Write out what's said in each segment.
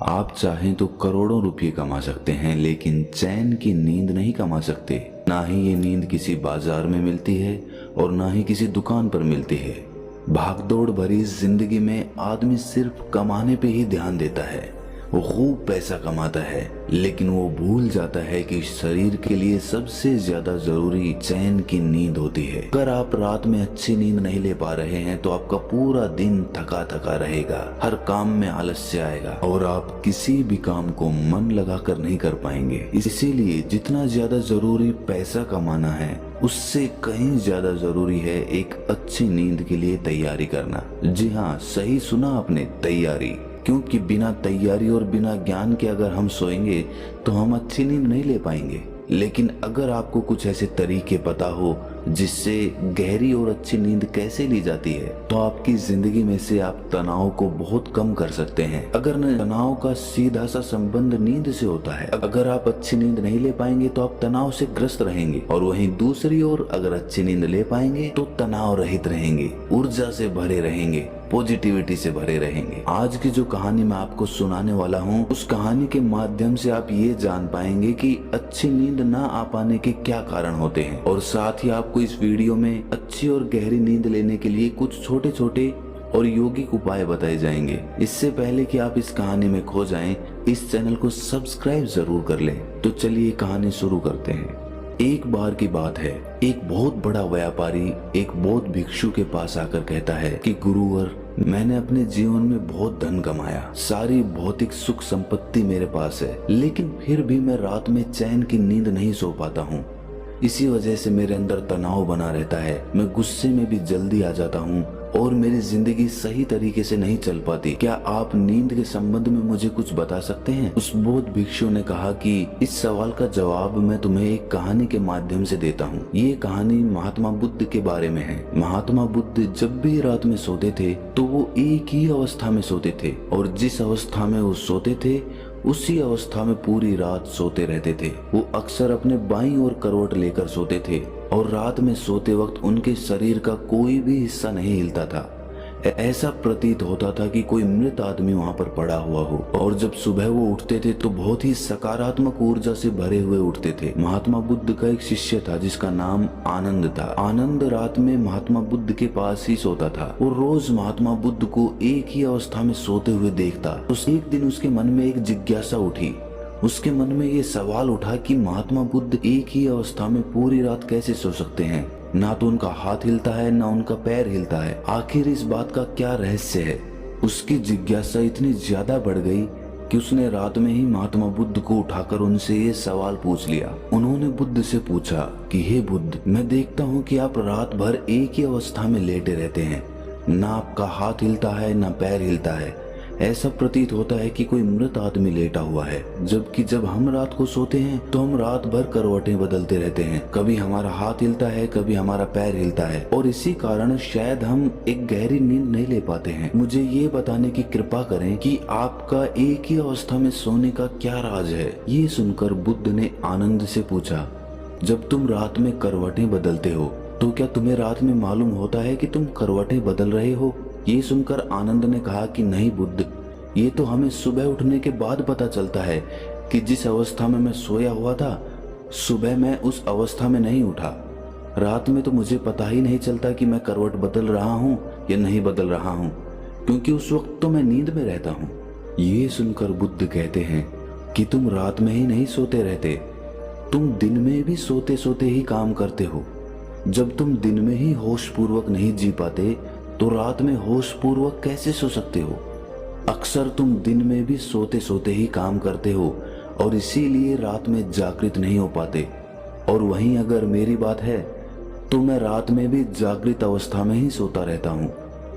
आप चाहें तो करोड़ों रुपए कमा सकते हैं, लेकिन चैन की नींद नहीं कमा सकते। ना ही ये नींद किसी बाजार में मिलती है और ना ही किसी दुकान पर मिलती है। भागदौड़ भरी जिंदगी में आदमी सिर्फ कमाने पे ही ध्यान देता है। वो खूब पैसा कमाता है, लेकिन वो भूल जाता है कि शरीर के लिए सबसे ज्यादा जरूरी चैन की नींद होती है। अगर आप रात में अच्छी नींद नहीं ले पा रहे हैं तो आपका पूरा दिन थका थका रहेगा, हर काम में आलस्य आएगा और आप किसी भी काम को मन लगाकर नहीं कर पाएंगे। इसीलिए जितना ज्यादा जरूरी पैसा कमाना है, उससे कहीं ज्यादा जरूरी है एक अच्छी नींद के लिए तैयारी करना। जी हाँ, सही सुना आपने, तैयारी। क्योंकि बिना तैयारी और बिना ज्ञान के अगर हम सोएंगे तो हम अच्छी नींद नहीं ले पाएंगे। लेकिन अगर आपको कुछ ऐसे तरीके पता हो जिससे गहरी और अच्छी नींद कैसे ली जाती है, तो आपकी जिंदगी में से आप तनाव को बहुत कम कर सकते हैं। अगर तनाव का सीधा सा संबंध नींद से होता है। अगर आप अच्छी नींद नहीं ले पाएंगे तो आप तनाव से ग्रस्त रहेंगे, और वहीं दूसरी ओर अगर अच्छी नींद ले पाएंगे तो तनाव रहित रहेंगे, ऊर्जा से भरे रहेंगे, पॉजिटिविटी से भरे रहेंगे। आज की जो कहानी मैं आपको सुनाने वाला हूँ, उस कहानी के माध्यम से आप ये जान पाएंगे कि अच्छी नींद ना आ पाने के क्या कारण होते हैं, और साथ ही आपको इस वीडियो में अच्छी और गहरी नींद लेने के लिए कुछ छोटे छोटे और यौगिक उपाय बताए जाएंगे। इससे पहले कि आप इस कहानी में खो जाएं, इस चैनल को सब्सक्राइब जरूर कर लें। तो चलिए कहानी शुरू करते हैं। एक बार की बात है, एक बहुत बड़ा व्यापारी एक बौद्ध भिक्षु के पास आकर कहता है कि गुरुवर, मैंने अपने जीवन में बहुत धन कमाया, सारी भौतिक सुख संपत्ति मेरे पास है, लेकिन फिर भी मैं रात में चैन की नींद नहीं सो पाता हूँ। इसी वजह से मेरे अंदर तनाव बना रहता है, मैं गुस्से में भी जल्दी आ जाता हूँ और मेरी जिंदगी सही तरीके से नहीं चल पाती। क्या आप नींद के संबंध में मुझे कुछ बता सकते हैं? उस बौद्ध भिक्षु ने कहा कि इस सवाल का जवाब मैं तुम्हें एक कहानी के माध्यम से देता हूँ। ये कहानी महात्मा बुद्ध के बारे में है। महात्मा बुद्ध जब भी रात में सोते थे तो वो एक ही अवस्था में सोते थे, और जिस अवस्था में वो सोते थे उसी अवस्था में पूरी रात सोते रहते थे। वो अक्सर अपने बाईं ओर करवट लेकर सोते थे और रात में सोते वक्त उनके शरीर का कोई भी हिस्सा नहीं हिलता था। ऐसा प्रतीत होता था कि कोई मृत आदमी वहां पर पड़ा हुआ हो। और जब सुबह वो उठते थे तो बहुत ही सकारात्मक ऊर्जा से भरे हुए उठते थे। महात्मा बुद्ध का एक शिष्य था जिसका नाम आनंद था। आनंद रात में महात्मा बुद्ध के पास ही सोता था। वो रोज महात्मा बुद्ध को एक ही अवस्था में सोते हुए देखता। तो एक दिन उसके मन में एक जिज्ञासा उठी। उसके मन में ये सवाल उठा कि महात्मा बुद्ध एक ही अवस्था में पूरी रात कैसे सो सकते हैं? ना तो उनका हाथ हिलता है, ना उनका पैर हिलता है। आखिर इस बात का क्या रहस्य है? उसकी जिज्ञासा इतनी ज्यादा बढ़ गई कि उसने रात में ही महात्मा बुद्ध को उठाकर उनसे ये सवाल पूछ लिया। उन्होंने बुद्ध से पूछा कि हे बुद्ध, मैं देखता हूँ कि आप रात भर एक ही अवस्था में लेटे रहते हैं, ना आपका हाथ हिलता है ना पैर हिलता है। ऐसा प्रतीत होता है कि कोई मृत आदमी लेटा हुआ है। जबकि जब हम रात को सोते हैं तो हम रात भर करवटें बदलते रहते हैं, कभी हमारा हाथ हिलता है, कभी हमारा पैर हिलता है, और इसी कारण शायद हम एक गहरी नींद नहीं ले पाते हैं। मुझे ये बताने की कृपा करें कि आपका एक ही अवस्था में सोने का क्या राज है? ये सुनकर बुद्ध ने आनंद से पूछा, जब तुम रात में करवटें बदलते हो तो क्या तुम्हें रात में मालूम होता है कि तुम करवटें बदल रहे हो? ये सुनकर आनंद ने कहा कि नहीं बुद्ध, ये तो हमें सुबह उठने के बाद पता चलता है कि जिस अवस्था में मैं सोया हुआ था, सुबह मैं उस अवस्था में नहीं उठा। रात में तो मुझे पता ही नहीं चलता कि मैं करवट बदल रहा हूँ या नहीं बदल रहा हूँ, क्योंकि उस वक्त तो मैं नींद में रहता हूँ। ये सुनकर बुद्ध कहते हैं कि तुम रात में ही नहीं सोते रहते, तुम दिन में भी सोते सोते ही काम करते हो। जब तुम दिन में ही होश पूर्वक नहीं जी पाते तो रात में होश पूर्वक कैसे सो सकते हो? अक्सर तुम दिन में भी सोते सोते ही काम करते हो और इसीलिए रात में जागृत नहीं हो पाते। और वहीं अगर मेरी बात है तो मैं रात में भी जागृत अवस्था में ही सोता रहता हूँ।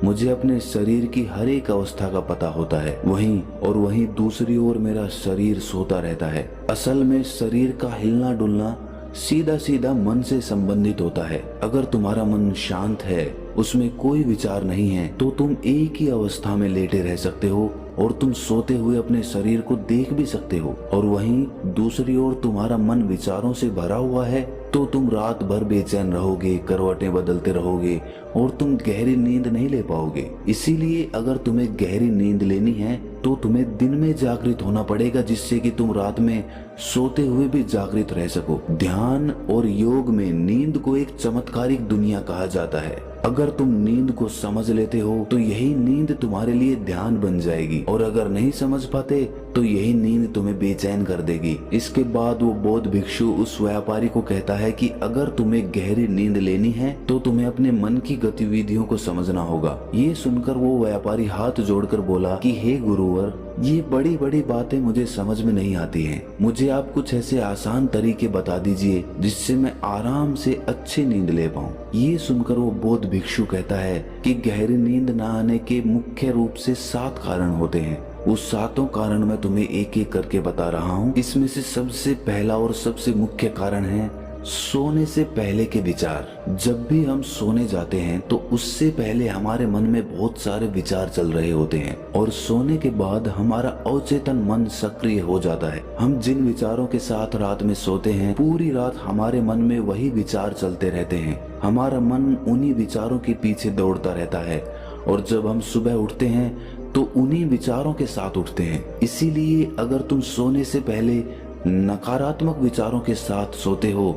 मुझे अपने शरीर की हर एक अवस्था का पता होता है। वहीं दूसरी ओर मेरा शरीर सोता रहता है। असल में शरीर का हिलना डुलना सीधा सीधा मन से संबंधित होता है। अगर तुम्हारा मन शांत है, उसमें कोई विचार नहीं है, तो तुम एक ही अवस्था में लेटे रह सकते हो और तुम सोते हुए अपने शरीर को देख भी सकते हो। और वहीं दूसरी ओर तुम्हारा मन विचारों से भरा हुआ है तो तुम रात भर बेचैन रहोगे, करवटें बदलते रहोगे और तुम गहरी नींद नहीं ले पाओगे। इसीलिए अगर तुम्हें गहरी नींद लेनी है तो तुम्हें दिन में जागृत होना पड़ेगा, जिससे कि तुम रात में सोते हुए भी जागृत रह सको। ध्यान और योग में नींद को एक चमत्कारिक दुनिया कहा जाता है। अगर तुम नींद को समझ लेते हो तो यही नींद तुम्हारे लिए ध्यान बन जाएगी, और अगर नहीं समझ पाते तो यही नींद तुम्हें बेचैन कर देगी। इसके बाद वो बौद्ध भिक्षु उस व्यापारी को कहता है कि अगर तुम्हें गहरी नींद लेनी है तो तुम्हें अपने मन की गतिविधियों को समझना होगा। ये सुनकर वो व्यापारी हाथ जोड़कर बोला कि हे गुरुवर, ये बड़ी बड़ी बातें मुझे समझ में नहीं आती हैं। मुझे आप कुछ ऐसे आसान तरीके बता दीजिए जिससे मैं आराम से अच्छी नींद ले पाऊं। ये सुनकर वो बौद्ध भिक्षु कहता है कि गहरी नींद न आने के मुख्य रूप से 7 कारण होते हैं। उस 7 कारण मैं तुम्हें एक एक करके बता रहा हूँ। इसमें से सबसे पहला और सबसे मुख्य कारण है सोने से पहले के विचार। जब भी हम सोने जाते हैं तो उससे पहले हमारे मन में बहुत सारे विचार चल रहे होते हैं, और सोने के बाद हमारा अवचेतन मन सक्रिय हो जाता है। हम जिन विचारों के साथ रात में सोते हैं, पूरी रात हमारे मन में वही विचार चलते रहते हैं। हमारा मन उन्हीं विचारों के पीछे दौड़ता रहता है, और जब हम सुबह उठते हैं तो उन्हीं विचारों के साथ उठते हैं। इसीलिए अगर तुम सोने से पहले नकारात्मक विचारों के साथ सोते हो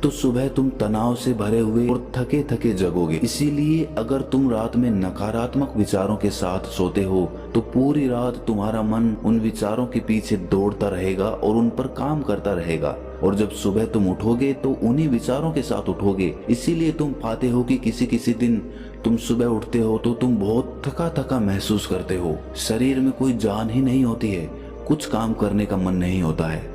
तो सुबह तुम तनाव से भरे हुए और थके थके जगोगे। इसीलिए अगर तुम रात में नकारात्मक विचारों के साथ सोते हो तो पूरी रात तुम्हारा मन उन विचारों के पीछे दौड़ता रहेगा और उन पर काम करता रहेगा, और जब सुबह तुम उठोगे तो उन्हीं विचारों के साथ उठोगे। इसीलिए तुम पाते हो कि किसी किसी दिन तुम सुबह उठते हो तो तुम बहुत थका थका महसूस करते हो, शरीर में कोई जान ही नहीं होती है, कुछ काम करने का मन नहीं होता है।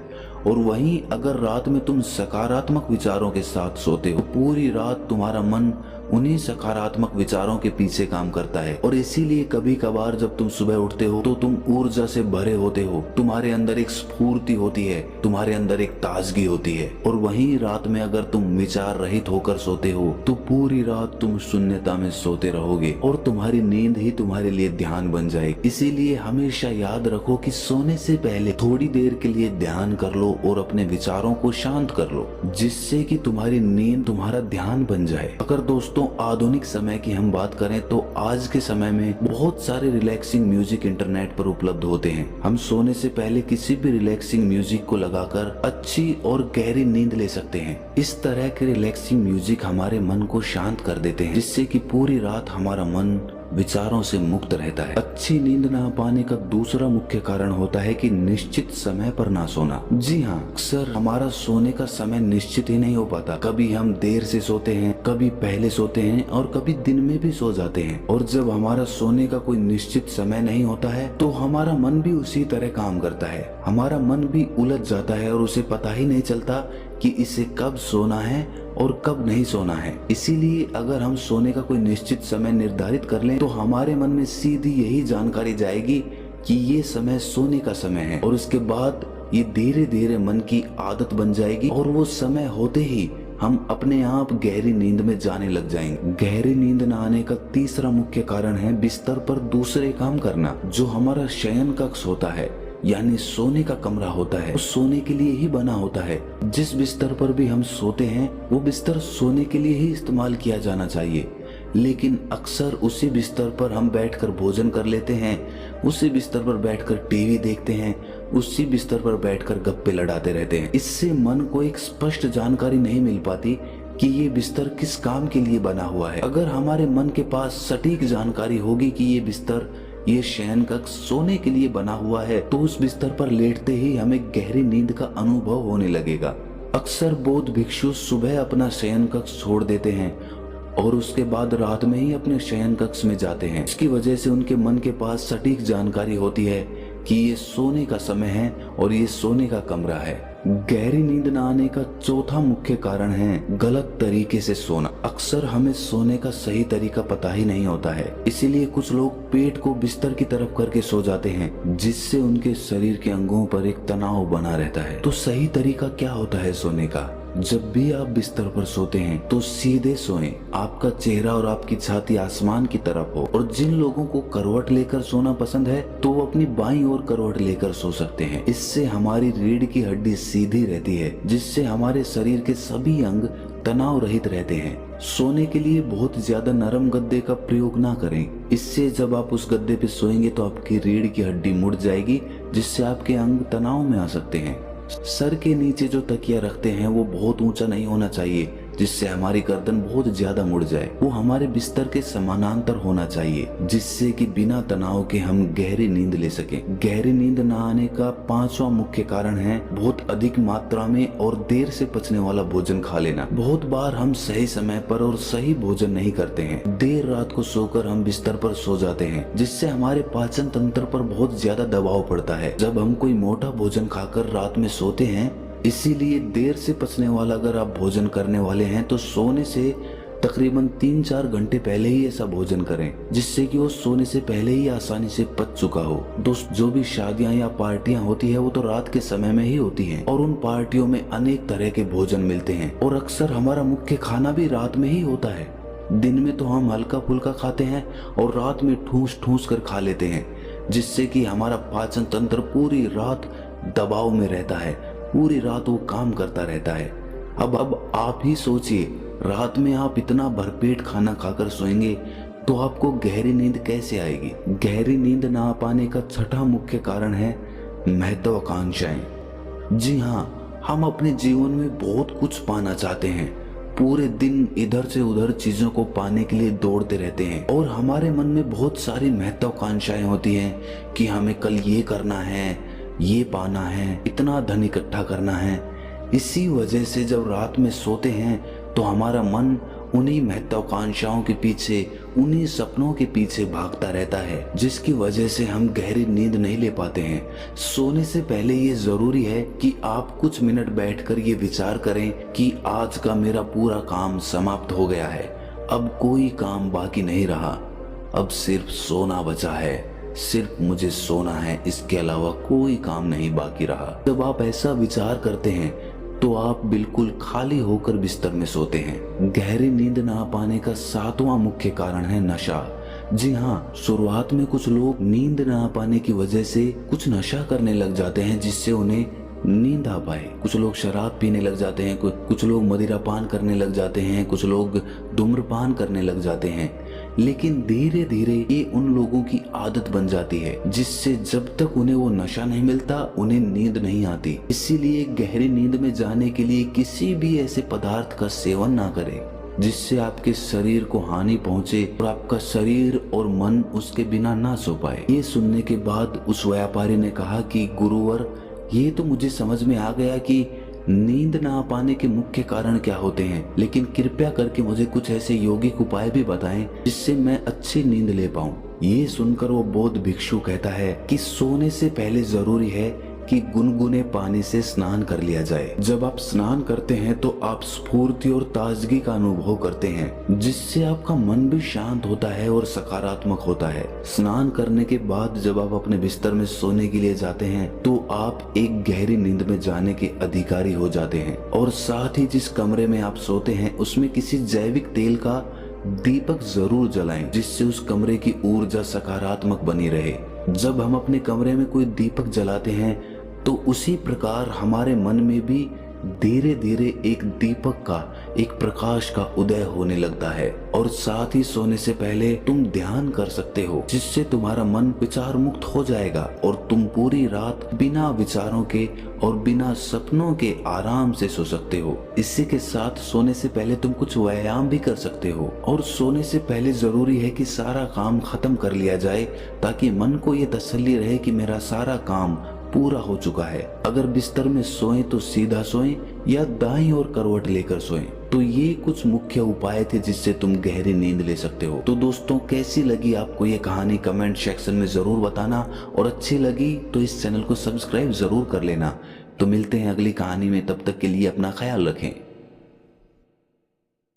और वहीं अगर रात में तुम सकारात्मक विचारों के साथ सोते हो, पूरी रात तुम्हारा मन उन्हीं सकारात्मक विचारों के पीछे काम करता है, और इसीलिए कभी कभार जब तुम सुबह उठते हो तो तुम ऊर्जा से भरे होते हो, तुम्हारे अंदर एक स्फूर्ति होती है, तुम्हारे अंदर एक ताजगी होती है। और वहीं रात में अगर तुम विचार रहित होकर सोते हो तो पूरी रात तुम शून्यता में सोते रहोगे, और तुम्हारी नींद ही तुम्हारे लिए ध्यान बन जाएगी। इसीलिए हमेशा याद रखो कि सोने से पहले थोड़ी देर के लिए ध्यान कर लो और अपने विचारों को शांत कर लो, जिससे कि तुम्हारी नींद तुम्हारा ध्यान बन जाए। अगर दोस्तों आधुनिक समय की हम बात करें तो आज के समय में बहुत सारे रिलैक्सिंग म्यूजिक इंटरनेट पर उपलब्ध होते हैं। हम सोने से पहले किसी भी रिलैक्सिंग म्यूजिक को लगाकर अच्छी और गहरी नींद ले सकते हैं। इस तरह के रिलैक्सिंग म्यूजिक हमारे मन को शांत कर देते हैं, जिससे कि पूरी रात हमारा मन विचारों से मुक्त रहता है। अच्छी नींद ना पाने का दूसरा मुख्य कारण होता है कि निश्चित समय पर ना सोना। जी हाँ, अक्सर हमारा सोने का समय निश्चित ही नहीं हो पाता। कभी हम देर से सोते हैं, कभी पहले सोते हैं, और कभी दिन में भी सो जाते हैं। और जब हमारा सोने का कोई निश्चित समय नहीं होता है तो हमारा मन भी उसी तरह काम करता है। हमारा मन भी उलझ जाता है और उसे पता ही नहीं चलता कि इसे कब सोना है और कब नहीं सोना है। इसीलिए अगर हम सोने का कोई निश्चित समय निर्धारित कर लें तो हमारे मन में सीधी यही जानकारी जाएगी कि ये समय सोने का समय है, और उसके बाद ये धीरे धीरे मन की आदत बन जाएगी, और वो समय होते ही हम अपने आप गहरी नींद में जाने लग जाएंगे। गहरी नींद न आने का तीसरा मुख्य कारण है बिस्तर पर दूसरे काम करना। जो हमारा शयन कक्ष होता है, यानी सोने का कमरा होता है, वो सोने के लिए ही बना होता है। जिस बिस्तर पर भी हम सोते हैं वो बिस्तर सोने के लिए ही इस्तेमाल किया जाना चाहिए, लेकिन अक्सर उसी बिस्तर पर हम बैठकर भोजन कर लेते हैं, उसी बिस्तर पर बैठकर टीवी देखते हैं, उसी बिस्तर पर बैठकर गप्पे लड़ाते रहते हैं। इससे मन को एक स्पष्ट जानकारी नहीं मिल पाती कि ये बिस्तर किस काम के लिए बना हुआ है। अगर हमारे मन के पास सटीक जानकारी होगी कि ये बिस्तर, ये शयन कक्ष सोने के लिए बना हुआ है, तो उस बिस्तर पर लेटते ही हमें गहरी नींद का अनुभव होने लगेगा। अक्सर बौद्ध भिक्षु सुबह अपना शयन कक्ष छोड़ देते हैं और उसके बाद रात में ही अपने शयन कक्ष में जाते हैं। इसकी वजह से उनके मन के पास सटीक जानकारी होती है कि ये सोने का समय है और ये सोने का कमरा है। गहरी नींद न आने का चौथा मुख्य कारण है गलत तरीके से सोना। अक्सर हमें सोने का सही तरीका पता ही नहीं होता है, इसीलिए कुछ लोग पेट को बिस्तर की तरफ करके सो जाते हैं, जिससे उनके शरीर के अंगों पर एक तनाव बना रहता है। तो सही तरीका क्या होता है सोने का? जब भी आप बिस्तर पर सोते हैं तो सीधे सोएं, आपका चेहरा और आपकी छाती आसमान की तरफ हो। और जिन लोगों को करवट लेकर सोना पसंद है तो वो अपनी बाईं ओर करवट लेकर सो सकते हैं। इससे हमारी रीढ़ की हड्डी सीधी रहती है, जिससे हमारे शरीर के सभी अंग तनाव रहित रहते हैं। सोने के लिए बहुत ज्यादा नरम गद्दे का प्रयोग ना करें। इससे जब आप उस गद्दे पे सोएंगे तो आपकी रीढ़ की हड्डी मुड़ जाएगी, जिससे आपके अंग तनाव में आ सकते हैं। सर के नीचे जो तकिया रखते हैं वो बहुत ऊंचा नहीं होना चाहिए, जिससे हमारी गर्दन बहुत ज्यादा मुड़ जाए। वो हमारे बिस्तर के समानांतर होना चाहिए, जिससे कि बिना तनाव के हम गहरी नींद ले सकें। गहरी नींद न आने का 5वां मुख्य कारण है बहुत अधिक मात्रा में और देर से पचने वाला भोजन खा लेना। बहुत बार हम सही समय पर और सही भोजन नहीं करते हैं। देर रात को सोकर हम बिस्तर पर सो जाते हैं, जिससे हमारे पाचन तंत्र पर बहुत ज्यादा दबाव पड़ता है जब हम कोई मोटा भोजन खाकर रात में सोते हैं। इसीलिए देर से पचने वाला अगर आप भोजन करने वाले हैं तो सोने से तकरीबन 3-4 घंटे पहले ही ऐसा भोजन करें, जिससे कि वो सोने से पहले ही आसानी से पच चुका हो। दोस्त, जो भी शादियां या पार्टियां होती है वो तो रात के समय में ही होती हैं, और उन पार्टियों में अनेक तरह के भोजन मिलते हैं और अक्सर हमारा मुख्य खाना भी रात में ही होता है। दिन में तो हम हल्का फुल्का खाते हैं और रात में ठूस ठूस कर खा लेते हैं, जिससे कि हमारा पाचन तंत्र पूरी रात दबाव में रहता है, पूरी रात वो काम करता रहता है। अब आप ही सोचिए, रात में आप इतना भरपेट खाना खाकर सोएंगे तो आपको गहरी नींद कैसे आएगी। गहरी नींद ना आ पाने का 6वां मुख्य कारण है महत्वाकांक्षाएं। जी हाँ, हम अपने जीवन में बहुत कुछ पाना चाहते हैं। पूरे दिन इधर से उधर चीजों को पाने के लिए दौड़ते रहते हैं और हमारे मन में बहुत सारी महत्वाकांक्षाएं होती हैं कि हमें कल ये करना है, ये पाना है, इतना धन इकट्ठा करना है। इसी वजह से जब रात में सोते हैं तो हमारा मन उन्हीं महत्वाकांक्षाओं के पीछे, उन्हीं सपनों के पीछे भागता रहता है, जिसकी वजह से हम गहरी नींद नहीं ले पाते हैं। सोने से पहले ये जरूरी है कि आप कुछ मिनट बैठकर ये विचार करें कि आज का मेरा पूरा काम समाप्त हो गया है, अब कोई काम बाकी नहीं रहा, अब सिर्फ सोना बचा है, सिर्फ मुझे सोना है, इसके अलावा कोई काम नहीं बाकी रहा। जब आप ऐसा विचार करते हैं तो आप बिल्कुल खाली होकर बिस्तर में सोते हैं। गहरी नींद ना आ पाने का 7वां मुख्य कारण है नशा। जी हाँ, शुरुआत में कुछ लोग नींद ना आ पाने की वजह से कुछ नशा करने लग जाते हैं, जिससे उन्हें नींद आ पाए। कुछ लोग शराब पीने लग जाते हैं, कुछ लोग मदिरापान करने लग जाते हैं, कुछ लोग धूम्रपान करने लग जाते हैं। लेकिन धीरे धीरे ये उन लोगों की आदत बन जाती है, जिससे जब तक उन्हें वो नशा नहीं मिलता उन्हें नींद नहीं आती। इसीलिए गहरी नींद में जाने के लिए किसी भी ऐसे पदार्थ का सेवन ना करें जिससे आपके शरीर को हानि पहुंचे और आपका शरीर और मन उसके बिना ना सो पाए। ये सुनने के बाद उस व्यापारी ने कहा कि गुरुवर, ये तो मुझे समझ में आ गया कि नींद ना आ पाने के मुख्य कारण क्या होते हैं, लेकिन कृपया करके मुझे कुछ ऐसे यौगिक उपाय भी बताएं जिससे मैं अच्छी नींद ले पाऊं। ये सुनकर वो बौद्ध भिक्षु कहता है कि सोने से पहले जरूरी है कि गुनगुने पानी से स्नान कर लिया जाए। जब आप स्नान करते हैं तो आप स्फूर्ति और ताजगी का अनुभव करते हैं, जिससे आपका मन भी शांत होता है और सकारात्मक होता है। स्नान करने के बाद जब आप अपने बिस्तर में सोने के लिए जाते हैं तो आप एक गहरी नींद में जाने के अधिकारी हो जाते हैं। और साथ ही जिस कमरे में आप सोते हैं उसमें किसी जैविक तेल का दीपक जरूर जलाएं, जिससे उस कमरे की ऊर्जा सकारात्मक बनी रहे। जब हम अपने कमरे में कोई दीपक जलाते हैं तो उसी प्रकार हमारे मन में भी धीरे धीरे एक दीपक का, एक प्रकाश का उदय होने लगता है। और साथ ही सोने से पहले तुम ध्यान कर सकते हो, जिससे तुम्हारा मन विचार मुक्त हो जाएगा और तुम पूरी रात बिना विचारों के और बिना सपनों के आराम से सो सकते हो। इसी के साथ सोने से पहले तुम कुछ व्यायाम भी कर सकते हो। और सोने से पहले जरूरी है कि सारा काम खत्म कर लिया जाए, ताकि मन को ये तसल्ली रहे कि मेरा सारा काम पूरा हो चुका है। अगर बिस्तर में सोएं तो सीधा सोएं या दाईं ओर करवट लेकर सोएं। तो ये कुछ मुख्य उपाय थे जिससे तुम गहरी नींद ले सकते हो। तो दोस्तों, कैसी लगी आपको ये कहानी कमेंट सेक्शन में जरूर बताना, और अच्छी लगी तो इस चैनल को सब्सक्राइब जरूर कर लेना। तो मिलते हैं अगली कहानी में, तब तक के लिए अपना ख्याल रखें।